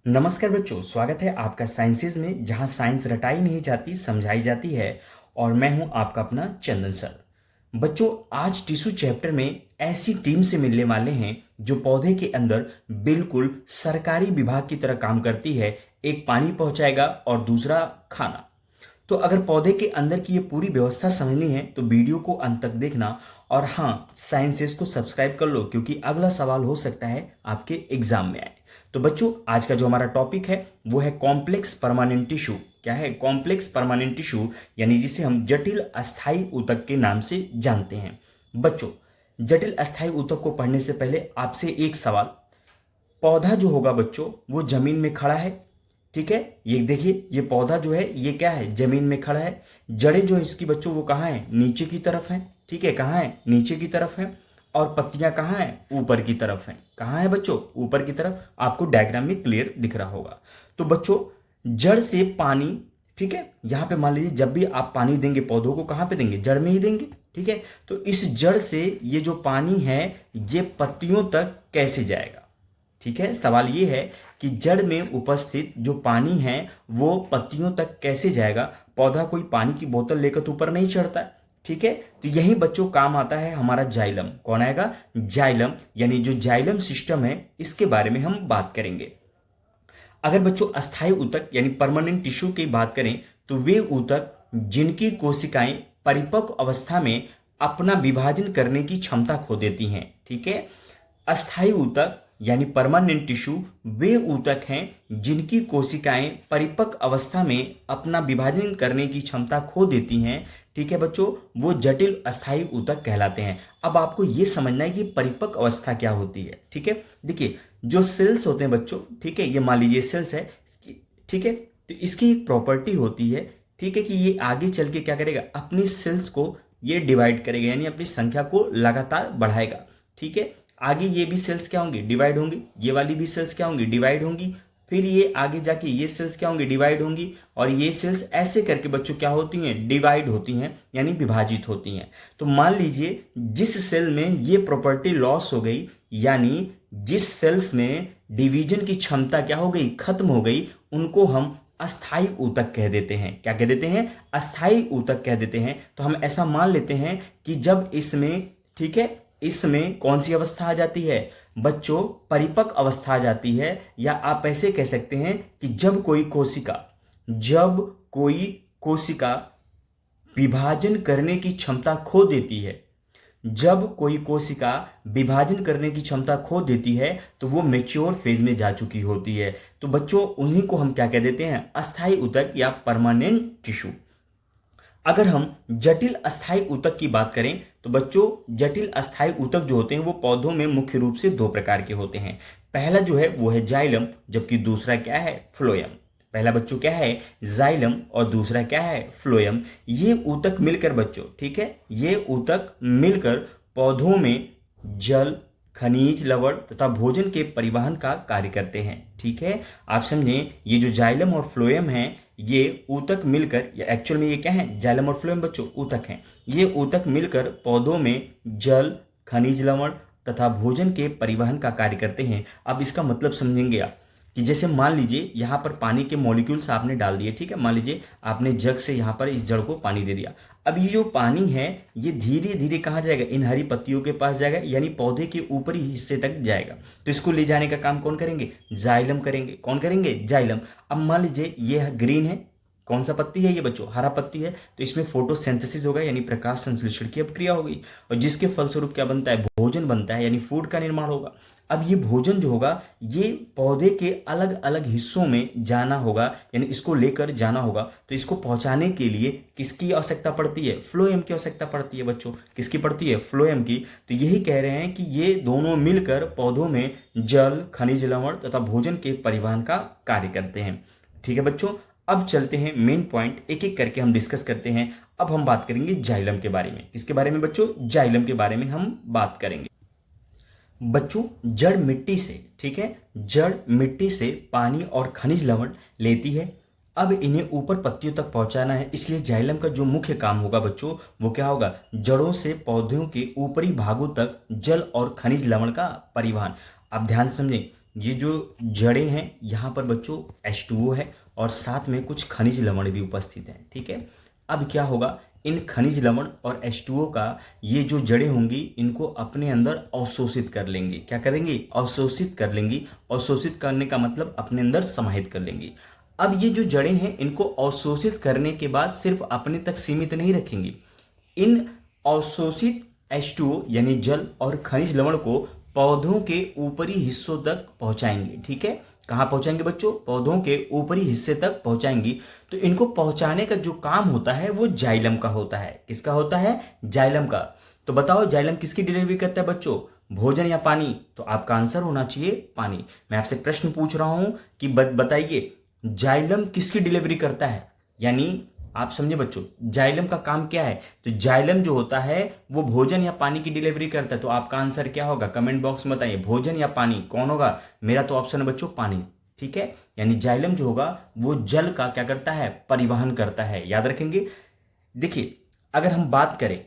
नमस्कार बच्चों, स्वागत है आपका साइंसेज में, जहां साइंस रटाई नहीं जाती समझाई जाती है। और मैं हूं आपका अपना चंदन सर। बच्चों, आज टिश्यू चैप्टर में ऐसी टीम से मिलने वाले हैं जो पौधे के अंदर बिल्कुल सरकारी विभाग की तरह काम करती है। एक पानी पहुंचाएगा और दूसरा खाना। तो अगर पौधे के अंदर की ये पूरी व्यवस्था समझनी है तो वीडियो को अंत तक देखना। और हाँ, साइंसेस को सब्सक्राइब कर लो, क्योंकि अगला सवाल हो सकता है आपके एग्जाम में आए। तो बच्चों, आज का जो हमारा टॉपिक है वो है कॉम्प्लेक्स परमानेंट टिश्यू। क्या है कॉम्प्लेक्स परमानेंट टिश्यू? यानी जिसे हम जटिल अस्थायी ऊतक के नाम से जानते हैं। बच्चों, जटिल अस्थायी ऊतक को पढ़ने से पहले आपसे एक सवाल। पौधा जो होगा बच्चों वो जमीन में खड़ा है, ठीक है। ये देखिए, ये पौधा जो है ये क्या है, जमीन में खड़ा है। जड़ें जो इसकी बच्चों वो कहाँ है, नीचे की तरफ है, ठीक है। कहाँ है, नीचे की तरफ है। और पत्तियां कहाँ है, ऊपर की तरफ हैं। कहाँ है बच्चों, ऊपर की तरफ। आपको डायग्राम में क्लियर दिख रहा होगा। तो बच्चों, जड़ से पानी, ठीक है, यहां पे मान लीजिए जब भी आप पानी देंगे पौधों को, कहां पे देंगे, जड़ में ही देंगे, ठीक है। तो इस जड़ से ये जो पानी है ये पत्तियों तक कैसे जाएगा, ठीक है। सवाल ये है कि जड़ में उपस्थित जो पानी है वो पत्तियों तक कैसे जाएगा। पौधा कोई पानी की बोतल लेकर तो ऊपर नहीं चढ़ता है, ठीक है। तो यही बच्चों काम आता है हमारा जाइलम। कौन आएगा, जाइलम। यानी जो जाइलम सिस्टम है इसके बारे में हम बात करेंगे। अगर बच्चों अस्थायी ऊतक यानी परमानेंट टिश्यू की बात करें तो वे ऊतक जिनकी कोशिकाएं परिपक्व अवस्था में अपना विभाजन करने की क्षमता खो देती हैं, ठीक है। अस्थायी ऊतक यानी परमानेंट टिश्यू वे ऊतक हैं जिनकी कोशिकाएं परिपक्व अवस्था में अपना विभाजन करने की क्षमता खो देती हैं, ठीक है बच्चों। वो जटिल अस्थायी ऊतक कहलाते हैं। अब आपको ये समझना है कि परिपक्व अवस्था क्या होती है, ठीक है। देखिए, जो सेल्स होते हैं बच्चों, ठीक है, ये मान लीजिए सेल्स है, ठीक है। तो इसकी एक प्रॉपर्टी होती है, ठीक है, कि ये आगे चल के क्या करेगा, अपनी सेल्स को ये डिवाइड करेगा, यानी अपनी संख्या को लगातार बढ़ाएगा, ठीक है। आगे ये भी सेल्स क्या होंगी, डिवाइड होंगी। ये वाली भी सेल्स क्या होंगी, डिवाइड होंगी। फिर ये आगे जाके ये सेल्स क्या होंगी, डिवाइड होंगी। और ये सेल्स ऐसे करके बच्चों क्या होती हैं, डिवाइड होती हैं, यानी विभाजित होती हैं। तो मान लीजिए जिस सेल में ये प्रॉपर्टी लॉस हो गई, यानी जिस सेल्स में डिवीजन की क्षमता क्या हो गई, खत्म हो गई, उनको हम अस्थायी ऊतक कह देते हैं। क्या कह देते हैं, अस्थायी ऊतक कह देते हैं। तो हम ऐसा मान लेते हैं कि जब इसमें, ठीक है, इसमें कौन सी अवस्था आ जाती है बच्चों, परिपक्व अवस्था आ जाती है। या आप ऐसे कह सकते हैं कि जब कोई कोशिका विभाजन करने की क्षमता खो देती है, जब कोई कोशिका विभाजन करने की क्षमता खो देती है तो वो मैच्योर फेज में जा चुकी होती है। तो बच्चों उन्हीं को हम क्या कह देते हैं, अस्थायी ऊतक या परमानेंट टिश्यू। अगर हम जटिल अस्थायी ऊतक की बात करें तो बच्चों जटिल अस्थायी ऊतक जो होते हैं वो पौधों में मुख्य रूप से दो प्रकार के होते हैं। पहला जो है वो है जाइलम, जबकि दूसरा क्या है, फ्लोएम। पहला बच्चों क्या है, जाइलम, और दूसरा क्या है, फ्लोएम। ये ऊतक मिलकर बच्चों, ठीक है, ये ऊतक मिलकर पौधों में जल, खनिज, लवण तथा भोजन के परिवहन का कार्य करते हैं, ठीक है। आप समझें, ये जो जाइलम और फ्लोएम है ये ऊतक मिलकर, या एक्चुअल में ये क्या है, जाइलम और फ्लोएम बच्चों ऊतक हैं। ये ऊतक मिलकर पौधों में जल, खनिज, लवण तथा भोजन के परिवहन का कार्य करते हैं। अब इसका मतलब समझेंगे आप कि जैसे मान लीजिए यहाँ पर पानी के मॉलिक्यूल्स आपने डाल दिए, ठीक है। मान लीजिए आपने जग से यहाँ पर इस जड़ को पानी दे दिया। अब ये जो पानी है ये धीरे धीरे कहाँ जाएगा, इन हरी पत्तियों के पास जाएगा, यानी पौधे के ऊपरी हिस्से तक जाएगा। तो इसको ले जाने का काम कौन करेंगे, जाइलम करेंगे। कौन करेंगे, जाइलम। अब मान लीजिए ये ग्रीन है, कौन सा पत्ती है ये बच्चों, हरा पत्ती है। तो इसमें फोटोसिंथेसिस होगा, यानी प्रकाश संश्लेषण की अभिक्रिया होगी, और जिसके फलस्वरूप क्या बनता है, भोजन बनता है, यानी फूड का निर्माण होगा। अब ये भोजन जो होगा ये पौधे के अलग अलग हिस्सों में जाना होगा, यानी इसको लेकर जाना होगा। तो इसको पहुंचाने के लिए किसकी आवश्यकता पड़ती है, फ्लोएम की आवश्यकता पड़ती है बच्चों। किसकी पड़ती है, फ्लोएम की। तो यही कह रहे हैं कि ये दोनों मिलकर पौधों में जल, खनिज, लवण तथा भोजन के परिवहन का कार्य करते हैं, ठीक है बच्चों। अब चलते हैं मेन पॉइंट, एक एक करके हम डिस्कस करते हैं। अब हम बात करेंगे जाइलम के बारे में। किसके बारे में बच्चों, जाइलम के बारे में हम बात करेंगे। बच्चों जड़ मिट्टी से, ठीक है, जड़ मिट्टी से पानी और खनिज लवण लेती है। अब इन्हें ऊपर पत्तियों तक पहुंचाना है, इसलिए जाइलम का जो मुख्य काम होगा बच्चों वो क्या होगा, जड़ों से पौधों के ऊपरी भागों तक जल और खनिज लवण का परिवहन। आप ध्यान से समझें, ये जो जड़ें हैं यहाँ पर बच्चों H2O है और साथ में कुछ खनिज लवण भी उपस्थित हैं। ठीक है, अब क्या होगा, इन खनिज लवण और H2O का ये जो जड़ें होंगी इनको अपने अंदर अवशोषित कर लेंगे। क्या करेंगे, अवशोषित कर लेंगी। अवशोषित करने का मतलब अपने अंदर समाहित कर लेंगी। अब ये जो जड़ें हैं इनको अवशोषित करने के बाद सिर्फ अपने तक सीमित नहीं रखेंगी, इन अवशोषित H2O यानी जल और खनिज लवण को पौधों के ऊपरी हिस्सों तक पहुंचाएंगे। ठीक है, कहाँ पहुंचाएंगे बच्चों, पौधों के ऊपरी हिस्से तक पहुंचाएंगी। तो इनको पहुंचाने का जो काम होता है वो जाइलम का होता है। किसका होता है, जाइलम का। तो बताओ जाइलम किसकी डिलीवरी करता है बच्चों, भोजन या पानी? तो आपका आंसर होना चाहिए पानी। मैं आपसे प्रश्न पूछ रहा हूं कि बताइए जाइलम किसकी डिलीवरी करता है, यानी आप समझे बच्चों जाइलम का काम क्या है। तो जाइलम जो होता है वो भोजन या पानी की डिलीवरी करता है। तो आपका आंसर क्या होगा, कमेंट बॉक्स में बताइए, भोजन या पानी कौन होगा? मेरा तो ऑप्शन है बच्चों पानी। ठीक है, यानी जाइलम जो होगा वो जल का क्या करता है, परिवहन करता है। याद रखेंगे। देखिए अगर हम बात करें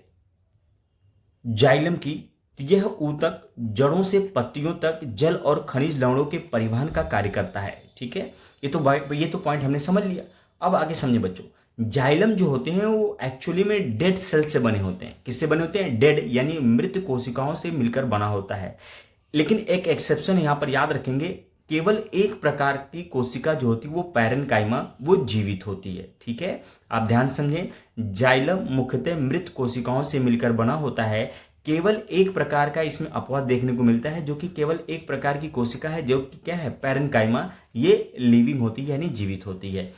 जाइलम की, तो यह ऊतक जड़ों से पत्तियों तक जल और खनिज लवणों के परिवहन का कार्य करता है। ठीक है, ये तो पॉइंट हमने समझ लिया। अब आगे समझे बच्चों, जाइलम जो होते हैं वो एक्चुअली में डेड सेल से बने होते हैं। किससे बने होते हैं, डेड यानी मृत कोशिकाओं से मिलकर बना होता है। लेकिन एक एक्सेप्शन यहां पर याद रखेंगे, केवल एक प्रकार की कोशिका जो होती है वो पैरेन्काइमा, वो जीवित होती है। ठीक है, आप ध्यान समझें, जाइलम मुख्यतः मृत कोशिकाओं से मिलकर बना होता है। केवल एक प्रकार का इसमें अपवाद देखने को मिलता है, जो कि केवल एक प्रकार की कोशिका है जो कि क्या है, पैरेन्काइमा, ये लिविंग होती है यानी जीवित होती है।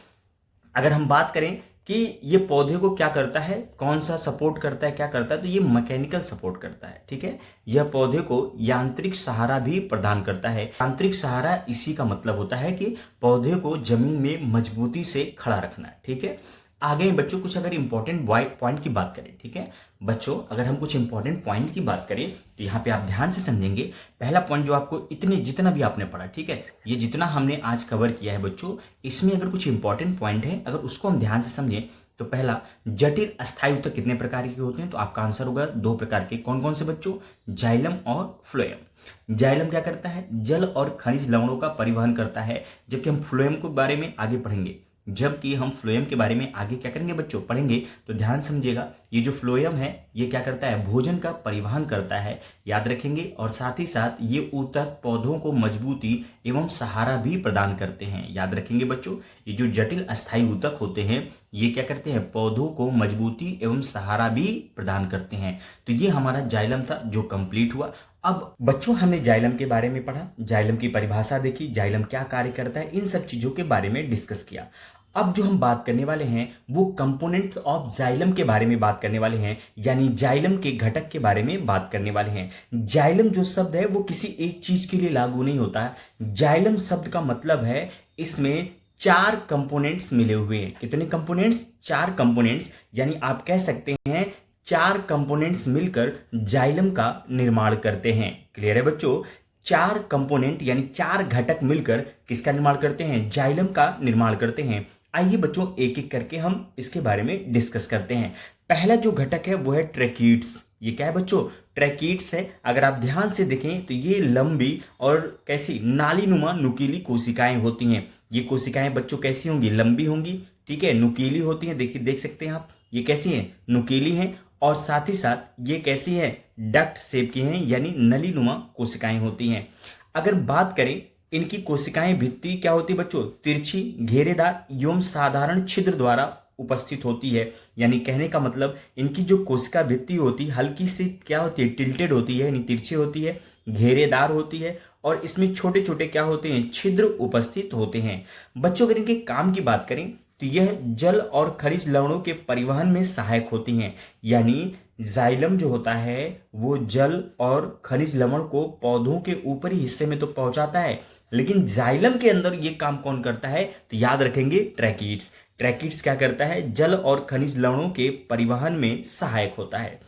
अगर हम बात करें कि ये पौधे को क्या करता है, कौन सा सपोर्ट करता है, क्या करता है, तो ये मैकेनिकल सपोर्ट करता है। ठीक है, यह पौधे को यांत्रिक सहारा भी प्रदान करता है। यांत्रिक सहारा इसी का मतलब होता है कि पौधे को जमीन में मजबूती से खड़ा रखना है। ठीक है, आगे बच्चों कुछ अगर इंपॉर्टेंट पॉइंट की बात करें, ठीक है बच्चों, अगर हम कुछ इंपॉर्टेंट पॉइंट की बात करें तो यहाँ पे आप ध्यान से समझेंगे। पहला पॉइंट जो आपको जितना भी आपने पढ़ा, ठीक है, ये जितना हमने आज कवर किया है बच्चों, इसमें अगर कुछ इंपॉर्टेंट पॉइंट है, अगर उसको हम ध्यान से समझें तो पहला, जटिल अस्थायी ऊतक कितने प्रकार के होते हैं? तो आपका आंसर होगा 2 प्रकार के। कौन कौन से बच्चों? जाइलम और फ्लोएम। जाइलम क्या करता है, जल और खनिज लवणों का परिवहन करता है, जबकि हम फ्लोएम के बारे में आगे पढ़ेंगे। जबकि हम फ्लोएम के बारे में आगे क्या करेंगे बच्चों, पढ़ेंगे। तो ध्यान समझिएगा, ये जो फ्लोएम है ये क्या करता है, भोजन का परिवहन करता है, याद रखेंगे। और साथ ही साथ ये ऊतक पौधों को मजबूती एवं सहारा भी प्रदान करते हैं। याद रखेंगे बच्चों, ये जो जटिल अस्थायी ऊतक होते हैं ये क्या करते हैं, पौधों को मजबूती एवं सहारा भी प्रदान करते हैं। तो ये हमारा जाइलम था जो कंप्लीट हुआ। अब बच्चों हमने जाइलम के बारे में पढ़ा, जाइलम की परिभाषा देखी, जाइलम क्या कार्य करता है, इन सब चीजों के बारे में डिस्कस किया। अब जो हम बात करने वाले हैं वो कंपोनेंट्स ऑफ जाइलम के बारे में बात करने वाले हैं, यानी जाइलम के घटक के बारे में बात करने वाले हैं। जाइलम जो शब्द है वो किसी एक चीज के लिए लागू नहीं होता है। जाइलम शब्द का मतलब है इसमें 4 कंपोनेंट्स मिले हुए हैं। कितने कंपोनेंट्स? 4 कंपोनेंट्स, यानी आप कह सकते हैं 4 कंपोनेंट्स मिलकर जाइलम का निर्माण करते हैं। क्लियर है बच्चों? 4 कंपोनेंट यानी 4 घटक मिलकर किसका निर्माण करते हैं, जाइलम का निर्माण करते हैं। आइए बच्चों एक एक करके हम इसके बारे में डिस्कस करते हैं। पहला जो घटक है वो है ट्रैकीड्स। ये क्या है बच्चों, ट्रैकीड्स है। अगर आप ध्यान से देखें तो ये लंबी और कैसी नालीनुमा नुकीली कोशिकाएं होती हैं। ये कोशिकाएं बच्चों कैसी होंगी, लंबी होंगी, ठीक है, नुकीली होती हैं। देखिए देख सकते हैं आप, ये कैसी हैं, नुकीली हैं। और साथ ही साथ ये कैसी है, डक्ट शेप की हैं, यानी नलीनुमा कोशिकाएं होती हैं। अगर बात करें इनकी कोशिकाएं भित्ति क्या होती है बच्चों, तिरछी, घेरेदार एवं साधारण छिद्र द्वारा उपस्थित होती है। यानी कहने का मतलब इनकी जो कोशिका भित्ति होती है हल्की सी क्या होती है, टिल्टेड होती है, यानी तिरछी होती है, घेरेदार होती है, और इसमें छोटे छोटे क्या होते हैं, छिद्र उपस्थित होते हैं। बच्चों अगर इनके काम की बात करें तो यह जल और खनिज लवणों के परिवहन में सहायक होती हैं। यानी जाइलम जो होता है वो जल और खनिज लवण को पौधों के ऊपरी हिस्से में तो पहुंचाता है, लेकिन जाइलम के अंदर ये काम कौन करता है, तो याद रखेंगे ट्रैकीड्स। ट्रैकीड्स क्या करता है, जल और खनिज लवणों के परिवहन में सहायक होता है।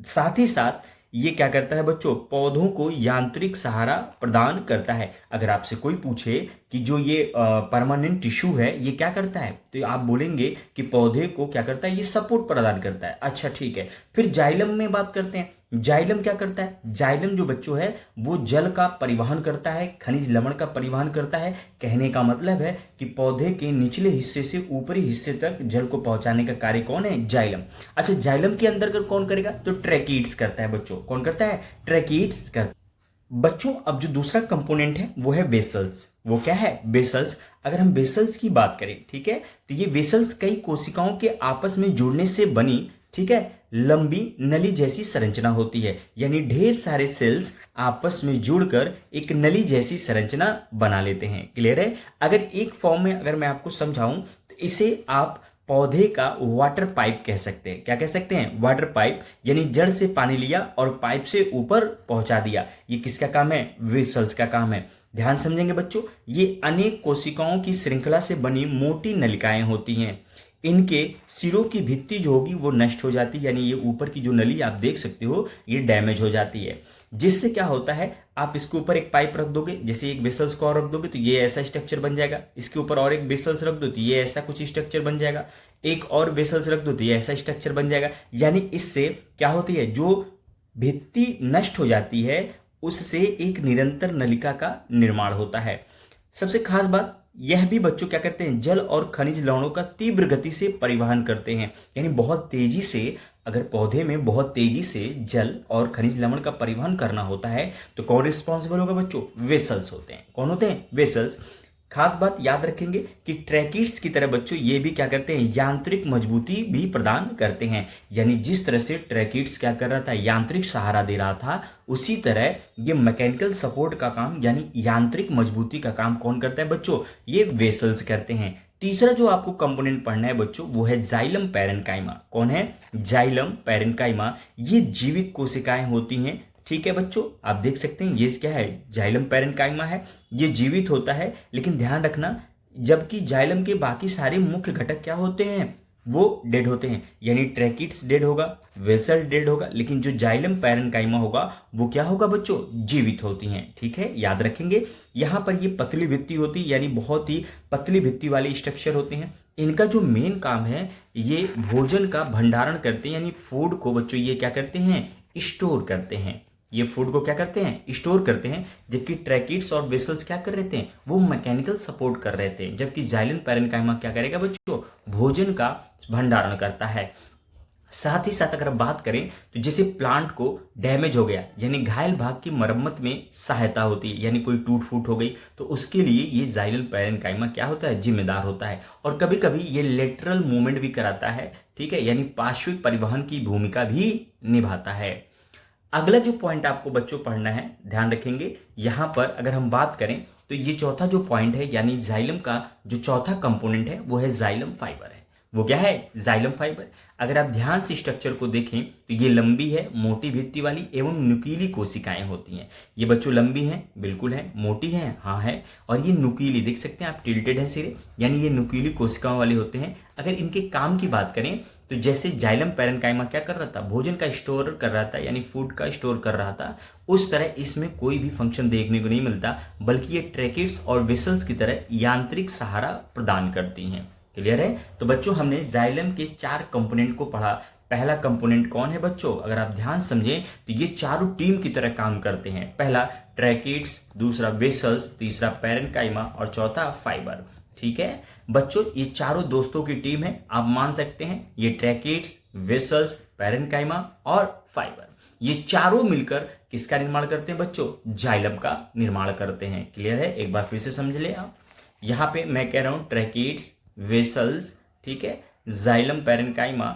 साथ ही साथ ये क्या करता है बच्चों, पौधों को यांत्रिक सहारा प्रदान करता है। अगर आपसे कोई पूछे कि जो ये परमानेंट टिश्यू है ये क्या करता है, तो आप बोलेंगे कि पौधे को क्या करता है, ये सपोर्ट प्रदान करता है। अच्छा ठीक है, फिर जाइलम में बात करते हैं। जाइलम क्या करता है? जाइलम जो बच्चों है वो जल का परिवहन करता है, खनिज लवण का परिवहन करता है। कहने का मतलब है कि पौधे के निचले हिस्से से ऊपरी हिस्से तक जल को पहुंचाने का कार्य कौन है? जाइलम। अच्छा, जाइलम के अंदर कौन करेगा? तो ट्रैकिड्स करता है बच्चों। कौन करता है? ट्रैकिड्स करता है। बच्चों अब जो दूसरा कंपोनेंट है वो है वेसल्स। वो क्या है? वेसल्स। अगर हम वेसल्स की बात करें, ठीक है, तो ये वेसल्स कई कोशिकाओं के आपस में जुड़ने से बनी, ठीक है, लंबी नली जैसी संरचना होती है। यानी ढेर सारे सेल्स आपस में जुड़कर एक नली जैसी संरचना बना लेते हैं। क्लियर है? अगर एक फॉर्म में अगर मैं आपको समझाऊं तो इसे आप पौधे का वाटर पाइप कह सकते हैं। क्या कह सकते हैं? Water pipe. यानी जड़ से पानी लिया और पाइप से ऊपर पहुंचा दिया। ये किसका काम है? वेसल्स का काम है। ध्यान समझेंगे बच्चों, ये अनेक कोशिकाओं की श्रृंखला से बनी मोटी नलिकाएं होती हैं। इनके सिरों की भित्ति जो होगी वो नष्ट हो जाती है, यानी ये ऊपर की जो नली आप देख सकते हो ये डैमेज हो जाती है। जिससे क्या होता है, आप इसके ऊपर एक पाइप रख दोगे, जैसे एक वेसल्स को और रख दोगे तो ये ऐसा स्ट्रक्चर बन जाएगा। इसके ऊपर और एक वेसल्स रख दो तो ये ऐसा कुछ स्ट्रक्चर बन जाएगा। एक और वेसल्स रख दो तो ये ऐसा स्ट्रक्चर बन जाएगा। यानी इससे क्या होती है, जो भित्ति नष्ट हो जाती है उससे एक निरंतर नलिका का निर्माण होता है। सबसे खास बात यह भी बच्चों क्या करते हैं, जल और खनिज लवणों का तीव्र गति से परिवहन करते हैं। यानी बहुत तेजी से, अगर पौधे में बहुत तेजी से जल और खनिज लवण का परिवहन करना होता है तो कौन रिस्पॉन्सिबल होगा बच्चों? वेसल्स होते हैं। कौन होते हैं? वेसल्स। खास बात याद रखेंगे कि ट्रैकिड्स की तरह बच्चों ये भी क्या करते हैं, यांत्रिक मजबूती भी प्रदान करते हैं। यानी जिस तरह से ट्रैकिड्स क्या कर रहा था, यांत्रिक सहारा दे रहा था, उसी तरह ये मैकेनिकल सपोर्ट का काम यानी यांत्रिक मजबूती का काम कौन करता है बच्चों? ये वेसल्स करते हैं। तीसरा जो आपको कंपोनेंट पढ़ना है बच्चों वो है जाइलम पैरेन्काइमा। कौन है? Xylem parenchyma. ये जीवित कोशिकाएं होती हैं। ठीक है बच्चों, आप देख सकते हैं ये क्या है, जाइलम पैरेन्काइमा है। ये जीवित होता है, लेकिन ध्यान रखना जबकि जाइलम के बाकी सारे मुख्य घटक क्या होते हैं, वो डेड होते हैं। यानी ट्रैकिड्स डेड होगा, वेसल डेड होगा, लेकिन जो जाइलम पैरेन्काइमा होगा वो क्या होगा बच्चों? जीवित होती हैं। ठीक है, याद रखेंगे। यहाँ पर ये पतली भित्ति होती है, यानी बहुत ही पतली भित्ति वाले स्ट्रक्चर होते हैं। इनका जो मेन काम है ये भोजन का भंडारण करते हैं, यानी फूड को बच्चों ये क्या करते हैं, स्टोर करते हैं। ये फूड को क्या करते हैं, स्टोर करते हैं। जबकि ट्रैकिड्स और वेसल्स क्या कर रहे थे, वो मैकेनिकल सपोर्ट कर रहे थे। जबकि जाइलम पैरेन्काइमा क्या करेगा बच्चों, भोजन का भंडारण करता है। साथ ही साथ अगर बात करें तो जैसे प्लांट को डैमेज हो गया यानी घायल भाग की मरम्मत में सहायता होती है, यानी कोई टूट फूट हो गई तो उसके लिए ये जाइलम पैरेन्काइमा क्या होता है, जिम्मेदार होता है। और कभी कभी ये लेटरल मूवमेंट भी कराता है। ठीक है, यानी पार्श्विक परिवहन की भूमिका भी निभाता है। अगला जो पॉइंट आपको बच्चों पढ़ना है, ध्यान रखेंगे, यहां पर अगर हम बात करें तो ये चौथा जो पॉइंट है यानी जाइलम का जो चौथा कंपोनेंट है वो है जाइलम फाइबर है। वो क्या है, जाइलम फाइबर। अगर आप ध्यान से स्ट्रक्चर को देखें तो ये लंबी है, मोटी भित्ति वाली एवं नुकीली कोशिकाएं होती हैं। ये बच्चों लंबी हैं, बिल्कुल है, मोटी हैं, हाँ है, और ये नुकीली, देख सकते हैं आप, टिल्टेड है सिरे, यानी ये नुकीली कोशिकाओं वाले होते हैं। अगर इनके काम की बात करें तो जैसे जाइलम पैरेन्काइमा क्या कर रहा था, भोजन का स्टोर कर रहा था, यानी फूड का स्टोर कर रहा था, उस तरह इसमें कोई भी फंक्शन देखने को नहीं मिलता, बल्कि ये ट्रैकिड्स और वेसल्स की तरह यांत्रिक सहारा प्रदान करती हैं। क्लियर है? तो बच्चों हमने जाइलम के 4 कंपोनेंट को पढ़ा। पहला कंपोनेंट कौन है बच्चों, अगर आप ध्यान समझें तो ये चारों टीम की तरह काम करते हैं। पहला ट्रैकिड्स, दूसरा वेसल्स, तीसरा पैरेन्काइमा और चौथा फाइबर। ठीक है बच्चों, ये चारों दोस्तों की टीम है, आप मान सकते हैं। ये ट्रैकिड्स, वेसल्स, पैरेन्काइमा और फाइबर, ये चारों मिलकर किसका निर्माण करते हैं बच्चों, जाइलम का निर्माण करते हैं। क्लियर है? एक बार फिर से समझ ले आप। यहाँ पे मैं कह रहा हूँ ट्रैकिड्स, वेसल्स, ठीक है, जाइलम पैरेन्काइमा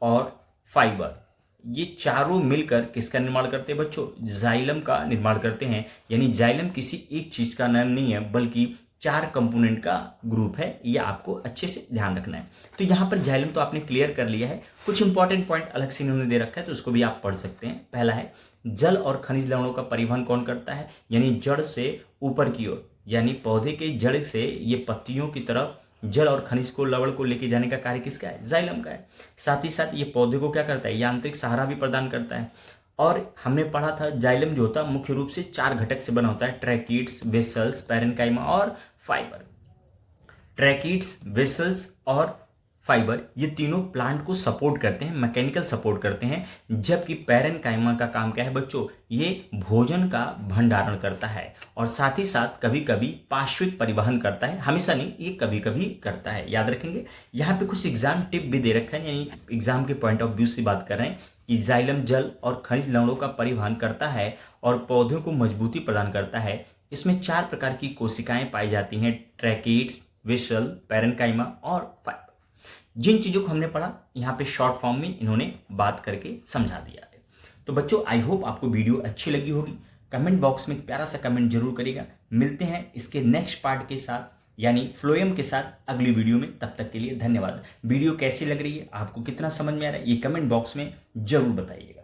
और फाइबर, ये चारों मिलकर किसका निर्माण करते हैं बच्चों, जाइलम का निर्माण करते हैं। यानी जाइलम किसी एक चीज का नाम नहीं है, बल्कि 4 कंपोनेंट का ग्रुप है। ये आपको अच्छे से ध्यान रखना है। तो यहाँ पर जाइलम तो आपने क्लियर कर लिया है। कुछ इंपॉर्टेंट पॉइंट अलग से इन्होंने दे रखा है तो उसको भी आप पढ़ सकते हैं। पहला है जल और खनिज लवणों का परिवहन कौन करता है, यानी जड़ से ऊपर की ओर, यानी पौधे के जड़ से ये पत्तियों की तरफ जल और खनिज को, लवण को लेके जाने का कार्य किसका है, जाइलम का है। साथ ही साथ ये पौधे को क्या करता है, यांत्रिक सहारा भी प्रदान करता है। और हमने पढ़ा था जाइलम जो होता है मुख्य रूप से 4 घटक से बना होता है, ट्रैकिड्स, वेसल्स, पैरेन्काइमा और फाइबर। ट्रैकिड्स, वेसल्स और फाइबर, ये तीनों प्लांट को सपोर्ट करते हैं, मैकेनिकल सपोर्ट करते हैं, जबकि पैरेनकाइमा का काम क्या है बच्चों, ये भोजन का भंडारण करता है और साथ ही साथ कभी कभी पार्श्विक परिवहन करता है, हमेशा नहीं, ये कभी कभी करता है, याद रखेंगे। यहाँ पे कुछ एग्जाम टिप भी दे रखा है, यानी एग्जाम के पॉइंट ऑफ व्यू से बात कर रहे हैं कि जाइलम जल और खनिज लवणों का परिवहन करता है और पौधों को मजबूती प्रदान करता है। इसमें 4 प्रकार की कोशिकाएं पाई जाती हैं, ट्रैकेट्स, विशल, पैरेनकाइमा और फाइबर। जिन चीज़ों को हमने पढ़ा यहाँ पे शॉर्ट फॉर्म में इन्होंने बात करके समझा दिया है। तो बच्चों आई होप आपको वीडियो अच्छी लगी होगी। कमेंट बॉक्स में एक प्यारा सा कमेंट जरूर करिएगा। मिलते हैं इसके नेक्स्ट पार्ट के साथ, यानी फ्लोएम के साथ अगली वीडियो में। तब तक के लिए धन्यवाद। वीडियो कैसी लग रही है, आपको कितना समझ में आ रहा है, ये कमेंट बॉक्स में जरूर बताइए।